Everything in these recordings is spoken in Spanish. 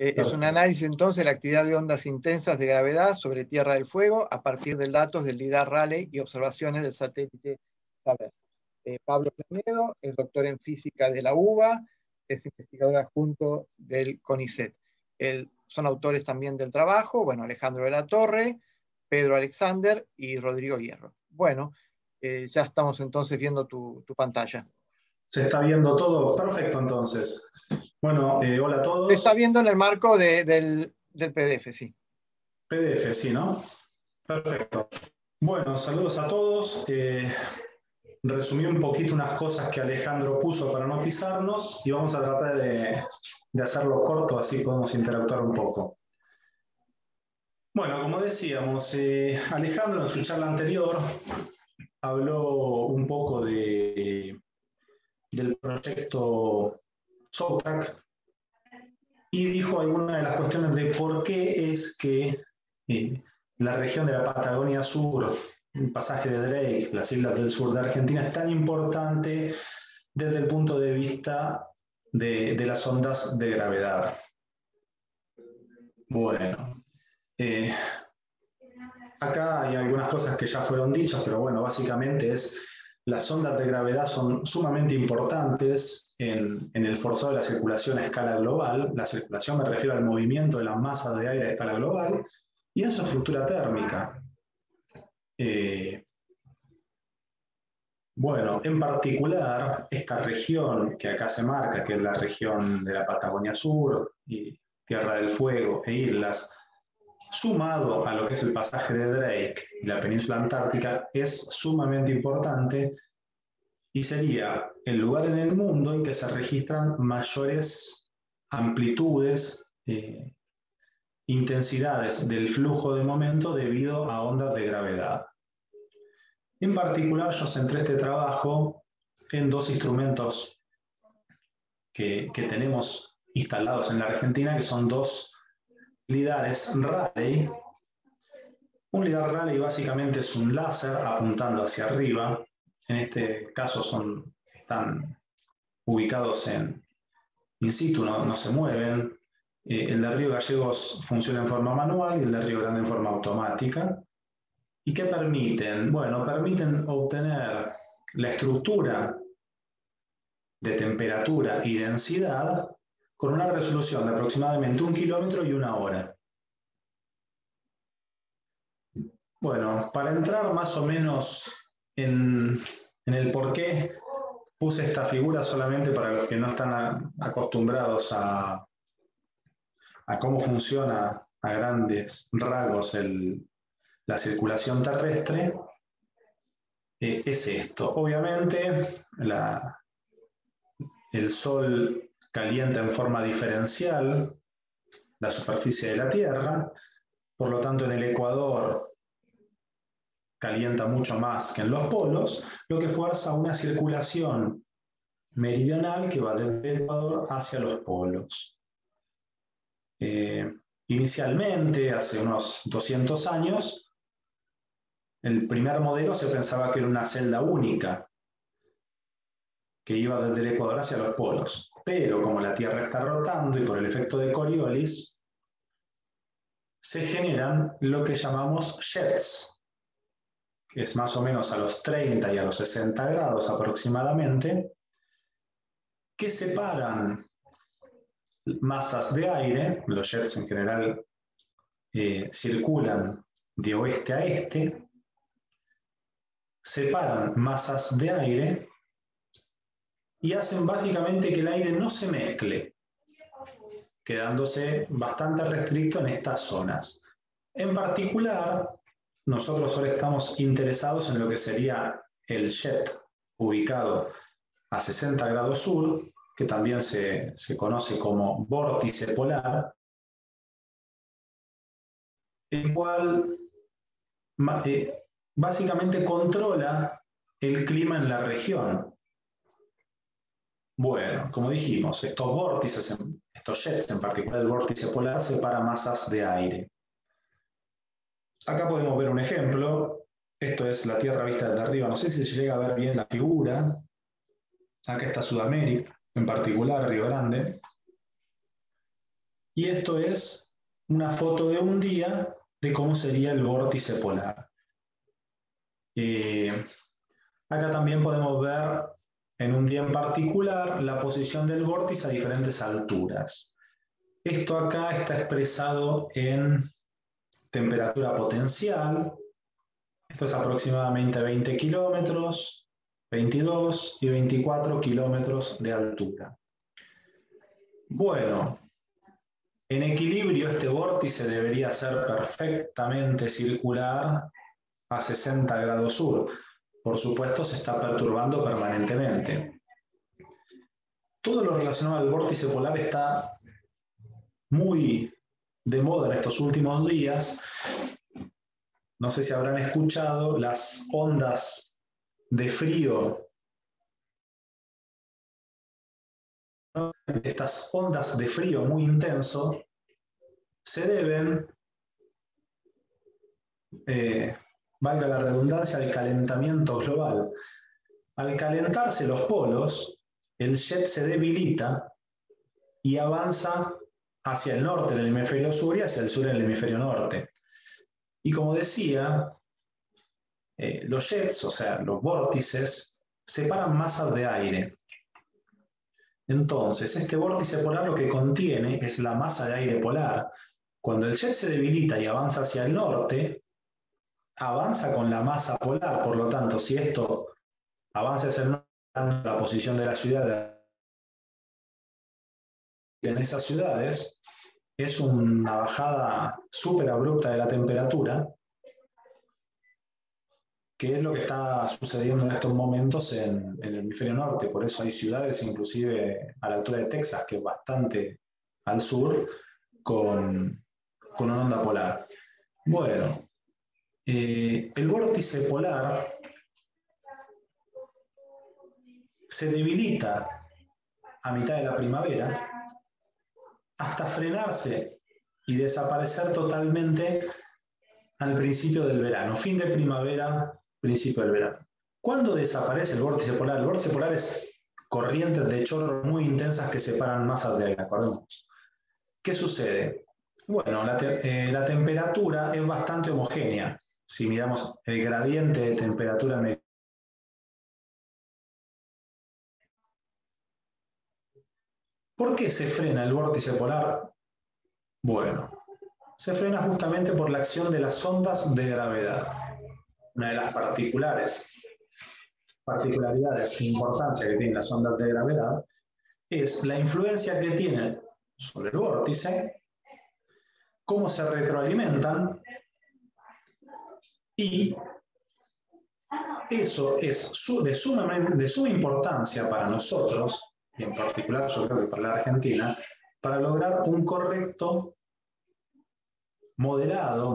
Es un análisis entonces de la actividad de ondas intensas de gravedad sobre Tierra del Fuego a partir de datos del LIDAR Raleigh y observaciones del satélite Saber. Pablo Cernedo es doctor en física de la UBA, es investigador adjunto del CONICET. Son autores también del trabajo, bueno, Alejandro de la Torre, Pedro Alexander y Rodrigo Hierro. Bueno, ya estamos entonces viendo tu pantalla. ¿Se está viendo todo? Perfecto, entonces. Bueno, hola a todos. Se está viendo en el marco del PDF, sí. PDF, sí, ¿no? Perfecto. Bueno, saludos a todos. Resumí un poquito unas cosas que Alejandro puso para no pisarnos y vamos a tratar de hacerlo corto, así podemos interactuar un poco. Bueno, como decíamos, Alejandro en su charla anterior habló un poco del proyecto SOCAC y dijo algunas de las cuestiones de por qué es que la región de la Patagonia Sur, el pasaje de Drake, las islas del sur de Argentina, es tan importante desde el punto de vista de las ondas de gravedad. Bueno, acá hay algunas cosas que ya fueron dichas, pero bueno, básicamente las ondas de gravedad son sumamente importantes en el forzado de la circulación a escala global. La circulación me refiero al movimiento de las masas de aire a escala global y en su estructura térmica. Bueno, en particular, esta región que acá se marca, que es la región de la Patagonia Sur y Tierra del Fuego e islas, sumado a lo que es el pasaje de Drake y la península antártica, es sumamente importante y sería el lugar en el mundo en que se registran mayores amplitudes, intensidades del flujo de momento debido a ondas de gravedad. En particular, yo centré este trabajo en dos instrumentos que tenemos instalados en la Argentina, que son dos lidares Raleigh. Un lidar Raleigh básicamente es un láser apuntando hacia arriba. En este caso están ubicados in situ, no se mueven. El de Río Gallegos funciona en forma manual y el de Río Grande en forma automática. ¿Y qué permiten? Bueno, permiten obtener la estructura de temperatura y densidad con una resolución de aproximadamente 1 kilómetro y 1 hora. Bueno, para entrar más o menos en el por qué puse esta figura solamente para los que no están acostumbrados a cómo funciona a grandes rasgos la circulación terrestre, es esto. Obviamente, el Sol calienta en forma diferencial la superficie de la Tierra, por lo tanto en el Ecuador calienta mucho más que en los polos, lo que fuerza una circulación meridional que va desde el Ecuador hacia los polos. Inicialmente, hace unos 200 años, el primer modelo se pensaba que era una celda única, que iba desde el Ecuador hacia los polos. Pero como la Tierra está rotando y por el efecto de Coriolis, se generan lo que llamamos jets, que es más o menos a los 30 y a los 60 grados aproximadamente, que separan masas de aire. Los jets en general circulan de oeste a este, separan masas de aire y hacen básicamente que el aire no se mezcle, quedándose bastante restricto en estas zonas. En particular, nosotros ahora estamos interesados en lo que sería el jet ubicado a 60 grados sur, que también se conoce como vórtice polar, el cual básicamente controla el clima en la región. Bueno, como dijimos, estos vórtices, estos jets, en particular el vórtice polar, separa masas de aire. Acá podemos ver un ejemplo. Esto es la Tierra vista desde arriba. No sé si se llega a ver bien la figura. Acá está Sudamérica, en particular Río Grande. Y esto es una foto de un día de cómo sería el vórtice polar. Acá también podemos ver en un día en particular la posición del vórtice a diferentes alturas. Esto acá está expresado en temperatura potencial. Esto es aproximadamente 20 kilómetros, 22 y 24 kilómetros de altura. Bueno, en equilibrio este vórtice debería ser perfectamente circular a 60 grados sur. Por supuesto, se está perturbando permanentemente. Todo lo relacionado al vórtice polar está muy de moda en estos últimos días. No sé si habrán escuchado las ondas de frío. Estas ondas de frío muy intenso se deben, valga la redundancia, al calentamiento global. Al calentarse los polos, el jet se debilita y avanza hacia el norte en el hemisferio sur y hacia el sur en el hemisferio norte. Y como decía, los jets, o sea, los vórtices, separan masas de aire. Entonces, este vórtice polar lo que contiene es la masa de aire polar. Cuando el jet se debilita y avanza hacia el norte, avanza con la masa polar. Por lo tanto, si esto avanza hacia el norte, la posición de la ciudad en esas ciudades, es una bajada súper abrupta de la temperatura, que es lo que está sucediendo en estos momentos en el hemisferio norte. Por eso hay ciudades, inclusive a la altura de Texas, que es bastante al sur, con una onda polar. Bueno, el vórtice polar se debilita a mitad de la primavera hasta frenarse y desaparecer totalmente al principio del verano, fin de primavera, principio del verano. ¿Cuándo desaparece el vórtice polar? El vórtice polar es corrientes de chorro muy intensas que separan masas de aire, acordemos. ¿Qué sucede? Bueno, la temperatura es bastante homogénea. Si miramos el gradiente de temperatura. ¿Por qué se frena el vórtice polar? Bueno, se frena justamente por la acción de las ondas de gravedad. Una de las particularidades e importancia que tienen las ondas de gravedad es la influencia que tienen sobre el vórtice, cómo se retroalimentan, y eso es de suma importancia para nosotros, y en particular yo creo que para la Argentina, para lograr un correcto modelado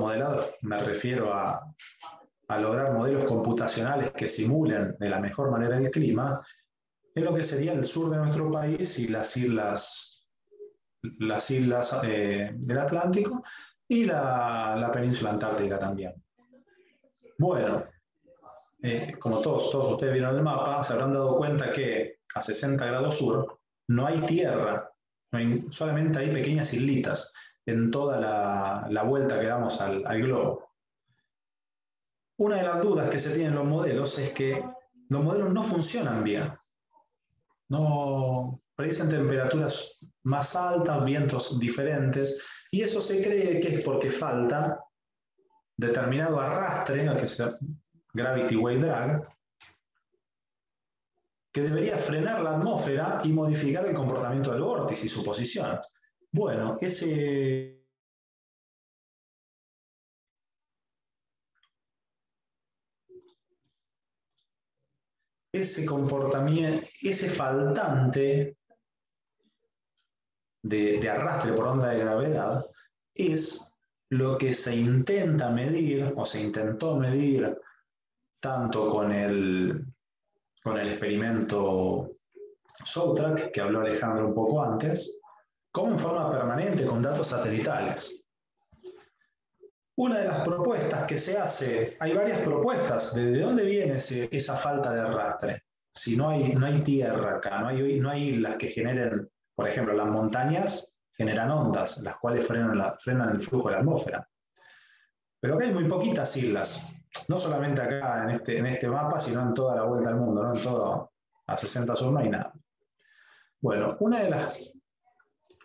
me refiero a lograr modelos computacionales que simulen de la mejor manera el clima, en lo que sería el sur de nuestro país y las islas del Atlántico y la península antártica también. Bueno, como todos ustedes vieron el mapa, se habrán dado cuenta que a 60 grados sur no hay tierra, solamente hay pequeñas islitas en toda la vuelta que damos al globo. Una de las dudas que se tienen en los modelos es que los modelos no funcionan bien. No predicen temperaturas más altas, vientos diferentes, y eso se cree que es porque falta determinado arrastre, que es gravity wave drag, que debería frenar la atmósfera y modificar el comportamiento del vórtice y su posición. Bueno, ese comportamiento, ese faltante de arrastre por onda de gravedad es lo que se intenta medir o se intentó medir tanto con el experimento SOUTRACK, que habló Alejandro un poco antes, como en forma permanente con datos satelitales. Una de las propuestas que se hace, hay varias propuestas, ¿de dónde viene esa falta de arrastre? Si no hay tierra acá, no hay islas que generen, por ejemplo, las montañas generan ondas, las cuales frenan el flujo de la atmósfera. Pero acá hay muy poquitas islas, no solamente acá en este mapa, sino en toda la vuelta al mundo, ¿no? En todo, a 60 sur no hay nada. Bueno, una de las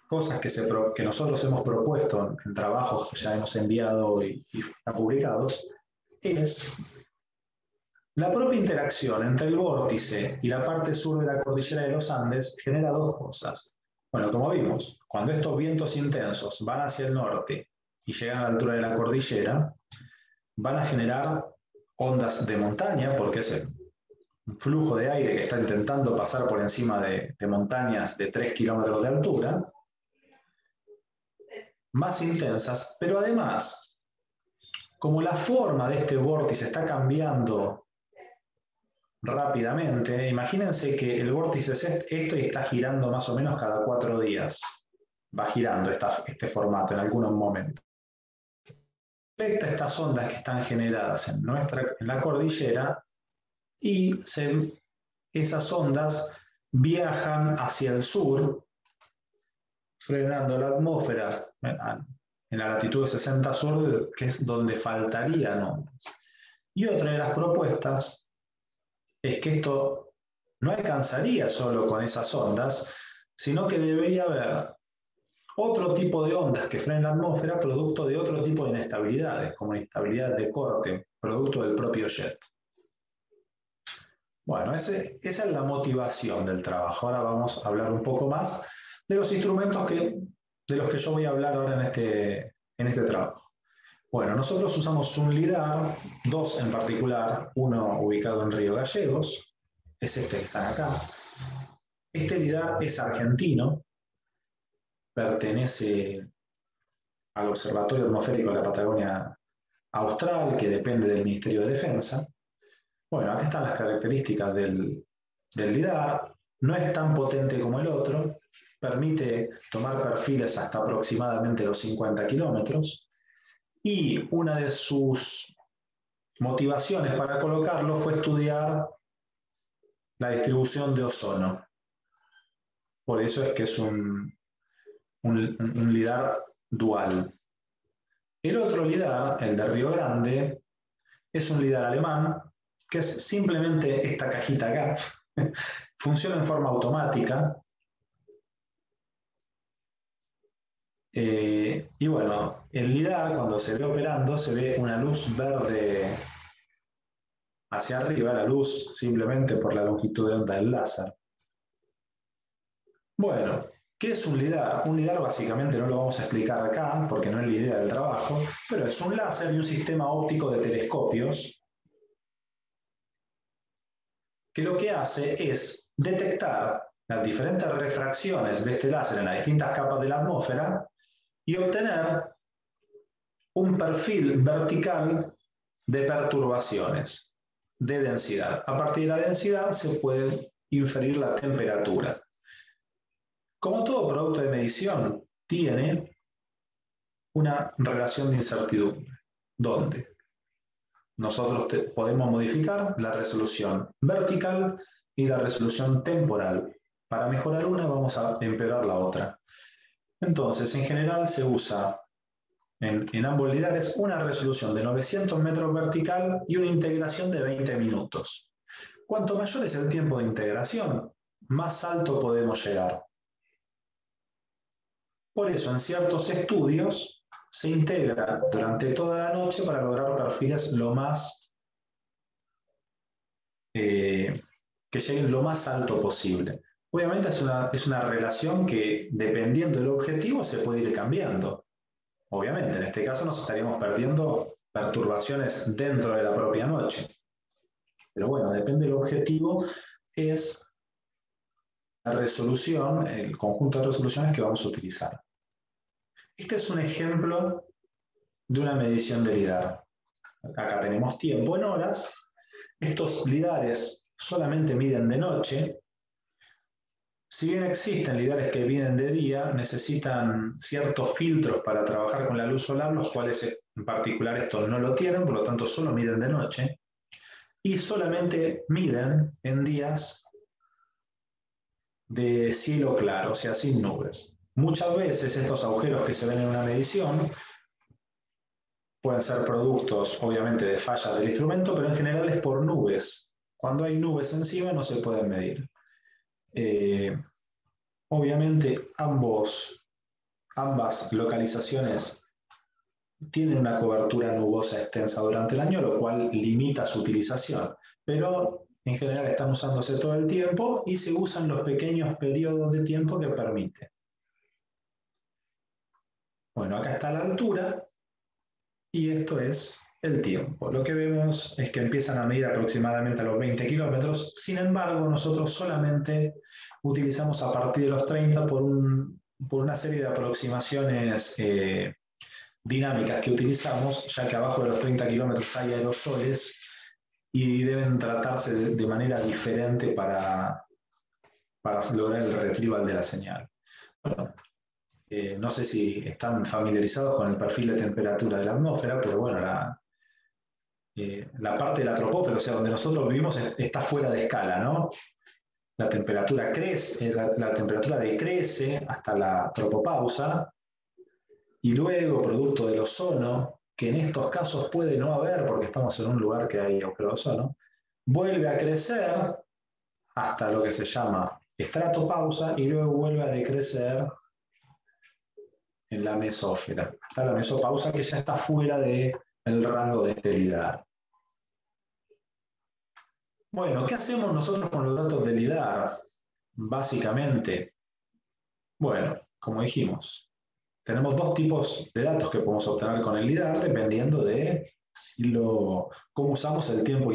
cosas que nosotros hemos propuesto en trabajos que ya hemos enviado y están publicados es la propia interacción entre el vórtice y la parte sur de la cordillera de los Andes genera dos cosas. Bueno, como vimos, cuando estos vientos intensos van hacia el norte y llegan a la altura de la cordillera, van a generar ondas de montaña, porque es un flujo de aire que está intentando pasar por encima de montañas de 3 kilómetros de altura, más intensas, pero además, como la forma de este vórtice está cambiando rápidamente, imagínense que el vórtice es esto y está girando más o menos cada 4 días. Va girando este formato en algunos momentos. Afecta estas ondas que están generadas en la cordillera y esas ondas viajan hacia el sur, frenando la atmósfera en la latitud de 60 sur, que es donde faltarían ondas. Y otra de las propuestas es que esto no alcanzaría solo con esas ondas, sino que debería haber otro tipo de ondas que frenen la atmósfera producto de otro tipo de inestabilidades, como inestabilidad de corte, producto del propio jet. Bueno, esa es la motivación del trabajo. Ahora vamos a hablar un poco más de los instrumentos de los que yo voy a hablar ahora en este trabajo. Bueno, nosotros usamos un LIDAR, dos en particular, uno ubicado en Río Gallegos, es este que están acá. Este LIDAR es argentino, pertenece al Observatorio Atmosférico de la Patagonia Austral, que depende del Ministerio de Defensa. Bueno, acá están las características del LIDAR. No es tan potente como el otro, permite tomar perfiles hasta aproximadamente los 50 kilómetros, y una de sus motivaciones para colocarlo fue estudiar la distribución de ozono. Por eso es que es un LIDAR dual. El otro LIDAR, el de Río Grande, es un LIDAR alemán, que es simplemente esta cajita acá. Funciona en forma automática. Y bueno, el LIDAR, cuando se ve operando, se ve una luz verde hacia arriba, la luz simplemente por la longitud de onda del láser. Bueno, ¿qué es un LIDAR? Un LIDAR básicamente no lo vamos a explicar acá, porque no es la idea del trabajo, pero es un láser y un sistema óptico de telescopios que lo que hace es detectar las diferentes refracciones de este láser en las distintas capas de la atmósfera y obtener un perfil vertical de perturbaciones, de densidad. A partir de la densidad se puede inferir la temperatura. Como todo producto de medición, tiene una relación de incertidumbre, donde nosotros podemos modificar la resolución vertical y la resolución temporal. Para mejorar una vamos a empeorar la otra. Entonces, en general se usa en ambos LIDARes una resolución de 900 metros vertical y una integración de 20 minutos. Cuanto mayor es el tiempo de integración, más alto podemos llegar. Por eso, en ciertos estudios, se integra durante toda la noche para lograr perfiles que lleguen lo más alto posible. Obviamente es una relación que, dependiendo del objetivo, se puede ir cambiando. Obviamente, en este caso nos estaríamos perdiendo perturbaciones dentro de la propia noche. Pero bueno, depende del objetivo, es la resolución, el conjunto de resoluciones que vamos a utilizar. Este es un ejemplo de una medición de LIDAR. Acá tenemos tiempo en horas. Estos LIDARes solamente miden de noche. Si bien existen LIDARes que miden de día, necesitan ciertos filtros para trabajar con la luz solar, los cuales en particular estos no lo tienen, por lo tanto solo miden de noche. Y solamente miden en días de cielo claro, o sea, sin nubes. Muchas veces estos agujeros que se ven en una medición pueden ser productos, obviamente, de fallas del instrumento, pero en general es por nubes. Cuando hay nubes encima no se pueden medir. Obviamente ambas localizaciones tienen una cobertura nubosa extensa durante el año, lo cual limita su utilización, pero en general están usándose todo el tiempo y se usan los pequeños periodos de tiempo que permite. Bueno, acá está la altura y esto es el tiempo. Lo que vemos es que empiezan a medir aproximadamente a los 20 kilómetros, sin embargo, nosotros solamente utilizamos a partir de los 30 por una serie de aproximaciones dinámicas que utilizamos, ya que abajo de los 30 kilómetros hay aerosoles y deben tratarse de manera diferente para lograr el retrieval de la señal. Bueno, no sé si están familiarizados con el perfil de temperatura de la atmósfera, pero bueno, la parte de la troposfera, o sea, donde nosotros vivimos, está fuera de escala, ¿no? La temperatura crece, la temperatura decrece hasta la tropopausa, y luego, producto del ozono, que en estos casos puede no haber, porque estamos en un lugar que hay agujero de ozono, vuelve a crecer hasta lo que se llama estratopausa y luego vuelve a decrecer en la mesósfera, hasta la mesopausa, que ya está fuera del rango de este LIDAR. Bueno, ¿qué hacemos nosotros con los datos del LIDAR? Básicamente, bueno, como dijimos, tenemos dos tipos de datos que podemos obtener con el LIDAR dependiendo de cómo usamos el tiempo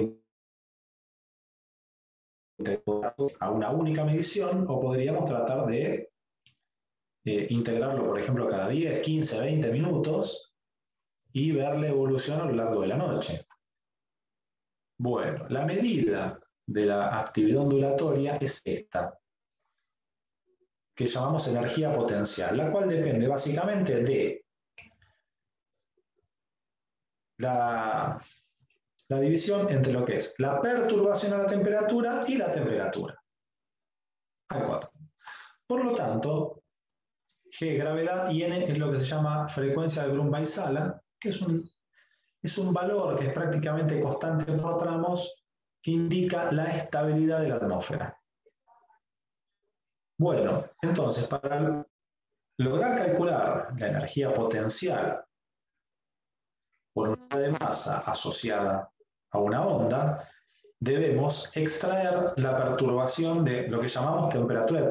a una única medición, o podríamos tratar de integrarlo, por ejemplo, cada 10, 15, 20 minutos y ver la evolución a lo largo de la noche. Bueno, la medida de la actividad ondulatoria es esta, que llamamos energía potencial, la cual depende básicamente de la división entre lo que es la perturbación a la temperatura y la temperatura. Por lo tanto, G, gravedad, y N es lo que se llama frecuencia de Grunwald-Sala, que es un valor que es prácticamente constante por tramos, que indica la estabilidad de la atmósfera. Bueno, entonces, para lograr calcular la energía potencial por unidad de masa asociada a una onda, debemos extraer la perturbación de lo que llamamos temperatura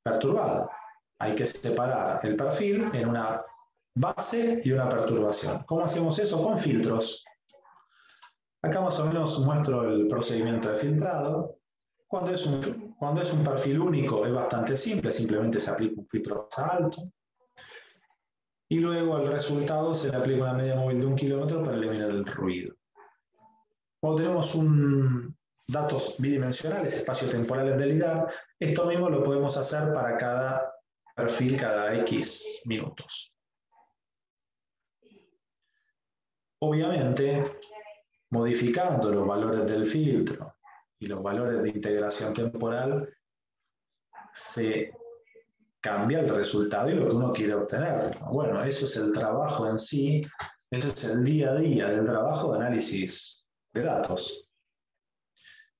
perturbada. Hay que separar el perfil en una base y una perturbación. ¿Cómo hacemos eso? Con filtros. Acá más o menos muestro el procedimiento de filtrado. Cuando es un perfil único es bastante simple, simplemente se aplica un filtro más alto. Y luego al resultado se le aplica una media móvil de 1 kilómetro para eliminar el ruido. Cuando tenemos datos bidimensionales, espaciotemporales del LIDAR, esto mismo lo podemos hacer para cada perfil cada X minutos. Obviamente, modificando los valores del filtro y los valores de integración temporal, se cambia el resultado y lo que uno quiere obtener. Bueno, eso es el trabajo en sí, eso es el día a día del trabajo de análisis de datos.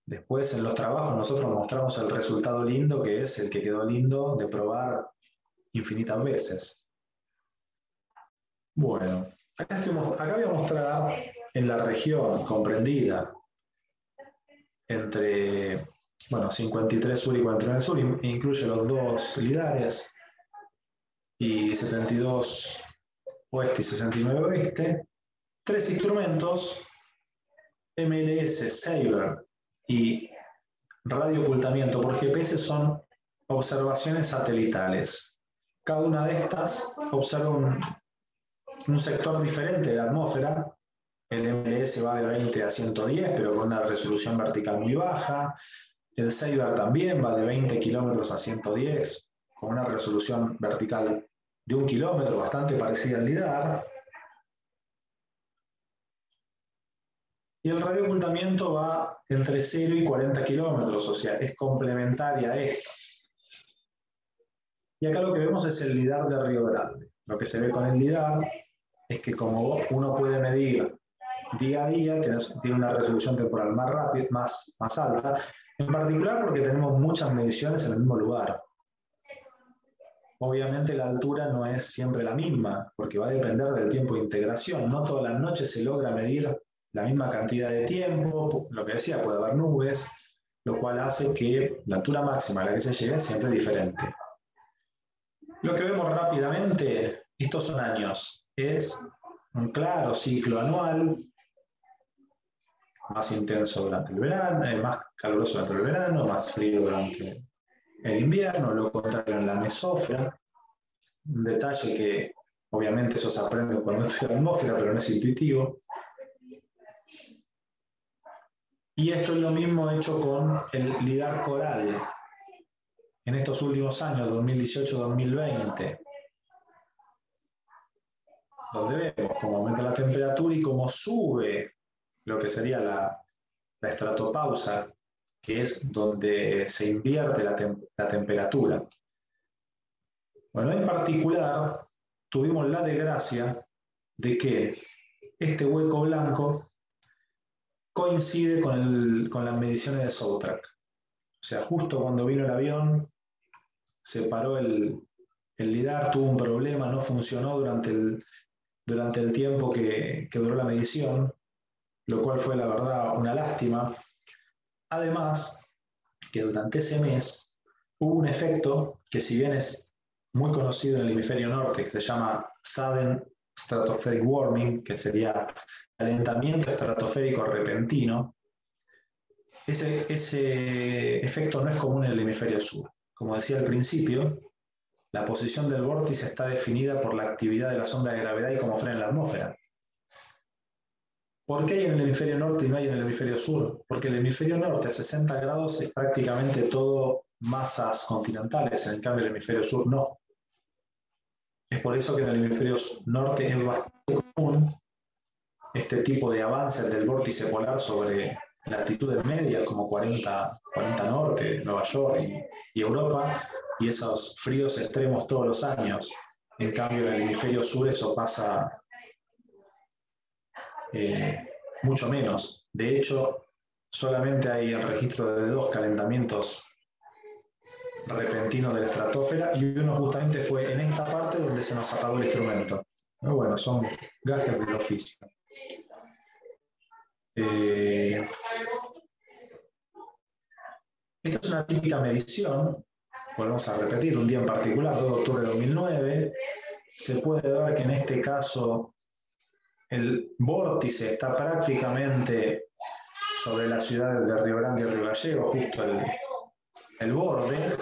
Después en los trabajos nosotros mostramos el resultado lindo, que es el que quedó lindo de probar infinitas veces. Bueno, acá voy a mostrar en la región comprendida entre 53 sur y 49 sur, incluye los dos lidares, y 72 oeste y 69 oeste, tres instrumentos, MLS, Saber y radio-ocultamiento por GPS, son observaciones satelitales. Cada una de estas observa un sector diferente de la atmósfera. El MLS va de 20 a 110, pero con una resolución vertical muy baja. El Saber también va de 20 kilómetros a 110, con una resolución vertical de 1 kilómetro, bastante parecida al LIDAR. Y el radio-ocultamiento va entre 0 y 40 kilómetros, o sea, es complementaria a estas. Y acá lo que vemos es el lidar de Río Grande. Lo que se ve con el lidar es que como uno puede medir día a día, tiene una resolución temporal más rápida, más alta, en particular porque tenemos muchas mediciones en el mismo lugar. Obviamente la altura no es siempre la misma, porque va a depender del tiempo de integración. No todas las noches se logra medir la misma cantidad de tiempo, lo que decía, puede haber nubes, lo cual hace que la altura máxima a la que se llegue siempre es diferente. Lo que vemos rápidamente, estos son años, es un claro ciclo anual, más intenso durante el verano, más caluroso durante el verano, más frío durante el invierno, lo contrario en la mesósfera. Un detalle que obviamente eso se aprende cuando estudia la atmósfera, pero no es intuitivo. Y esto es lo mismo hecho con el lidar coral en estos últimos años, 2018-2020, donde vemos cómo aumenta la temperatura y cómo sube lo que sería la estratopausa, que es donde se invierte la temperatura. Bueno, en particular, tuvimos la desgracia de que este hueco blanco coincide con las mediciones de Soutrack. O sea, justo cuando vino el avión, se paró el lidar, tuvo un problema, no funcionó durante el tiempo que duró la medición, lo cual fue, la verdad, una lástima. Además, que durante ese mes hubo un efecto que, si bien es muy conocido en el hemisferio norte, que se llama Sudden Stratospheric Warming, que sería calentamiento estratosférico repentino, ese efecto no es común en el hemisferio sur. Como decía al principio, la posición del vórtice está definida por la actividad de las ondas de gravedad y cómo frena la atmósfera. ¿Por qué hay en el hemisferio norte y no hay en el hemisferio sur? Porque el hemisferio norte a 60 grados es prácticamente todo masas continentales, en cambio el hemisferio sur no. Es por eso que en el hemisferio norte es bastante común este tipo de avances del vórtice polar sobre latitudes medias como 40 norte, Nueva York y Europa, y esos fríos extremos todos los años. En cambio en el hemisferio sur eso pasa mucho menos. De hecho, solamente hay el registro de 2 calentamientos repentinos de la estratosfera, y uno justamente fue en esta parte donde se nos apagó el instrumento. Pero bueno, son gajes del oficio. Esta es una típica medición, volvemos a repetir, un día en particular, 2 de octubre de 2009, se puede ver que en este caso el vórtice está prácticamente sobre la ciudad de Río Grande y Río Gallegos, justo el borde.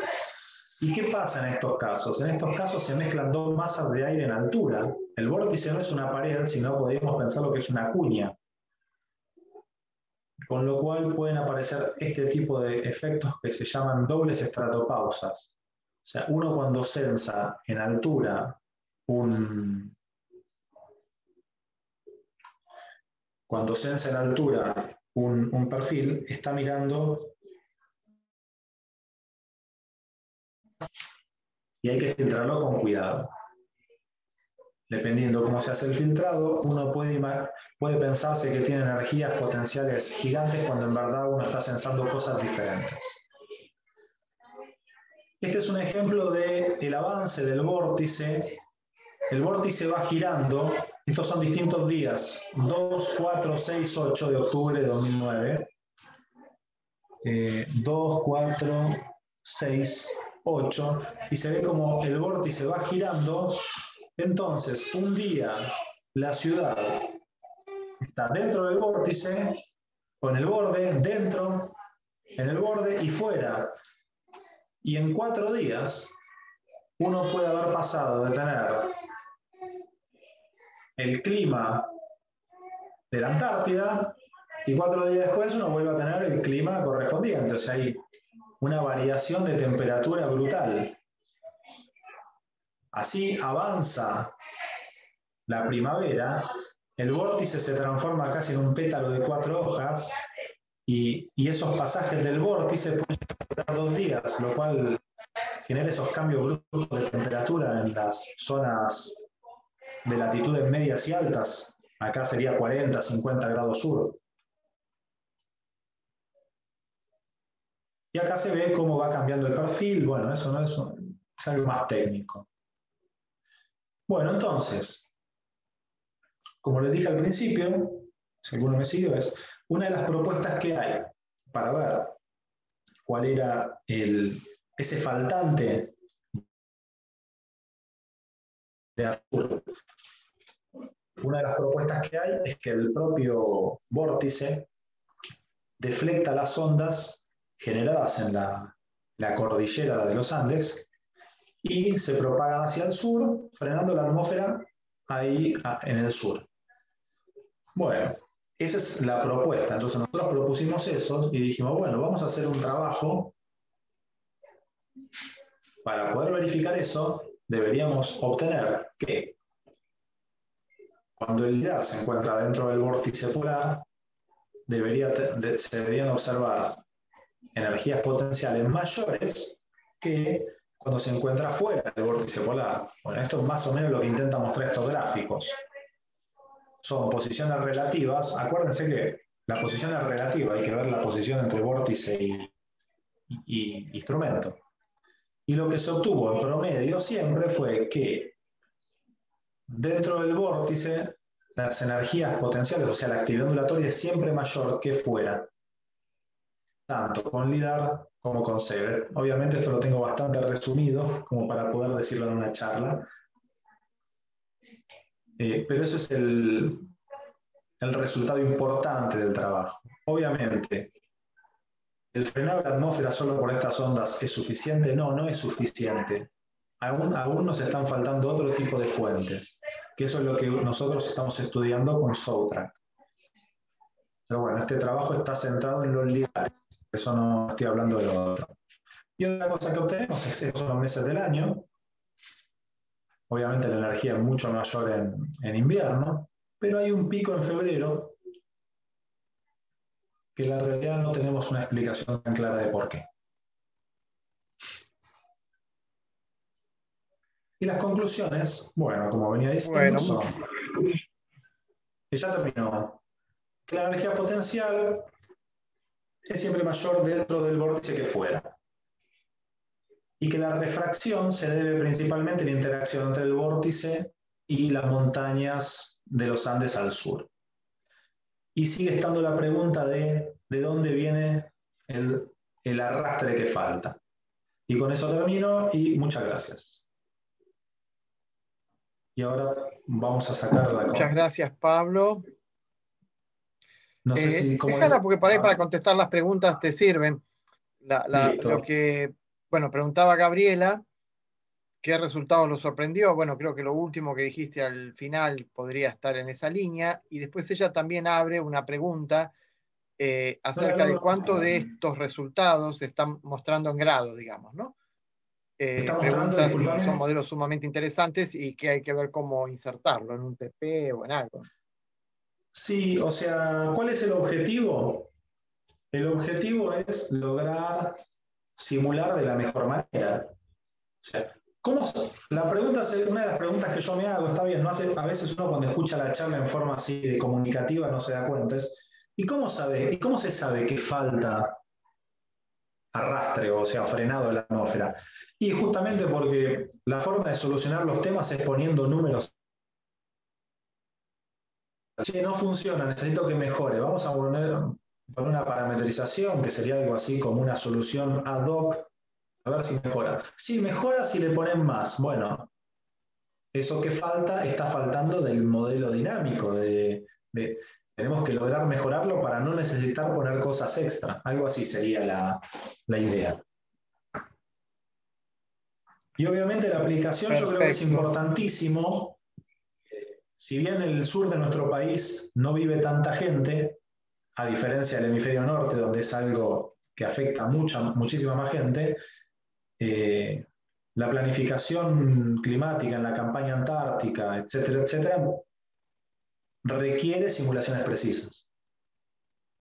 ¿Y qué pasa en estos casos? En estos casos se mezclan 2 masas de aire en altura. El vórtice no es una pared, sino podríamos pensar lo que es una cuña. Con lo cual pueden aparecer este tipo de efectos que se llaman dobles estratopausas. O sea, uno cuando censa en altura un perfil, está mirando y hay que filtrarlo con cuidado. Dependiendo cómo se hace el filtrado, uno puede pensarse que tiene energías potenciales gigantes cuando en verdad uno está censando cosas diferentes. Este es un ejemplo del avance del vórtice. El vórtice va girando. Estos son distintos días, 2, 4, 6, 8 de octubre de 2009. 2, 4, 6, 8. Y se ve como el vórtice va girando. Entonces, un día la ciudad está dentro del vórtice, o en el borde, dentro, en el borde y fuera. Y en 4 días, uno puede haber pasado de tener el clima de la Antártida y 4 días después uno vuelve a tener el clima correspondiente. O sea, hay una variación de temperatura brutal. Así avanza la primavera, el vórtice se transforma casi en un pétalo de 4 hojas y esos pasajes del vórtice pueden durar 2 días, lo cual genera esos cambios bruscos de temperatura en las zonas de latitudes medias y altas. Acá sería 40, 50 grados sur. Y acá se ve cómo va cambiando el perfil. Bueno, eso no es algo más técnico. Bueno, entonces, como les dije al principio, si alguno me siguió, es una de las propuestas que hay para ver cuál era ese faltante de Arturo. Una de las propuestas que hay es que el propio vórtice deflecta las ondas generadas en la cordillera de los Andes y se propagan hacia el sur, frenando la atmósfera ahí en el sur. Bueno, esa es la propuesta. Entonces nosotros propusimos eso y dijimos, bueno, vamos a hacer un trabajo. Para poder verificar eso, deberíamos obtener que cuando el lidar se encuentra dentro del vórtice polar, se deberían observar energías potenciales mayores que cuando se encuentra fuera del vórtice polar. Bueno, esto es más o menos lo que intentan mostrar estos gráficos. Son posiciones relativas. Acuérdense que la posición es relativa, hay que ver la posición entre vórtice y instrumento. Y lo que se obtuvo en promedio siempre fue que dentro del vórtice las energías potenciales, o sea, la actividad ondulatoria es siempre mayor que fuera, tanto con LIDAR como con SEBRE. Obviamente esto lo tengo bastante resumido, como para poder decirlo en una charla, pero ese es el resultado importante del trabajo. Obviamente, ¿el frenado de la atmósfera solo por estas ondas es suficiente? No, no es suficiente. Aún nos están faltando otro tipo de fuentes, que eso es lo que nosotros estamos estudiando con SOUTRACK. Pero bueno, este trabajo está centrado en los lidares, eso no estoy hablando de lo otro. Y otra cosa que obtenemos es estos son los meses del año. Obviamente la energía es mucho mayor en invierno, pero hay un pico en febrero que en la realidad no tenemos una explicación tan clara de por qué. Y las conclusiones, bueno, como venía diciendo, son, y ya terminó, que la energía potencial es siempre mayor dentro del vórtice que fuera. Y que la refracción se debe principalmente a la interacción entre el vórtice y las montañas de los Andes al sur. Y sigue estando la pregunta de dónde viene el arrastre que falta. Y con eso termino y muchas gracias. Y ahora vamos a sacar la... Muchas gracias, Pablo. No sé si... Déjala porque por ahí para contestar las preguntas te sirven. Lo que, bueno, preguntaba Gabriela, ¿qué resultado lo sorprendió? Bueno, creo que lo último que dijiste al final podría estar en esa línea. Y después ella también abre una pregunta acerca de cuánto de estos resultados se están mostrando en grado, digamos, ¿no? Pregunta si son modelos sumamente interesantes y que hay que ver cómo insertarlo en un TP o en algo. Sí, o sea, ¿cuál es el objetivo? El objetivo es lograr simular de la mejor manera. O sea, una de las preguntas que yo me hago, está bien, a veces uno cuando escucha la charla en forma así de comunicativa no se da cuenta, ¿y cómo se sabe que falta arrastre, o sea, frenado en la atmósfera? Y justamente porque la forma de solucionar los temas es poniendo números. Che, no funciona, necesito que mejore. Vamos a poner una parametrización, que sería algo así como una solución ad hoc, a ver si mejora. Sí, mejora si le ponen más. Bueno, eso que falta, está faltando del modelo dinámico. Tenemos que lograr mejorarlo para no necesitar poner cosas extra. Algo así sería la idea. Y obviamente la aplicación yo creo que es importantísimo. Si bien en el sur de nuestro país no vive tanta gente, a diferencia del hemisferio norte, donde es algo que afecta a muchísima más gente, la planificación climática en la campaña antártica, etcétera, etcétera, requiere simulaciones precisas.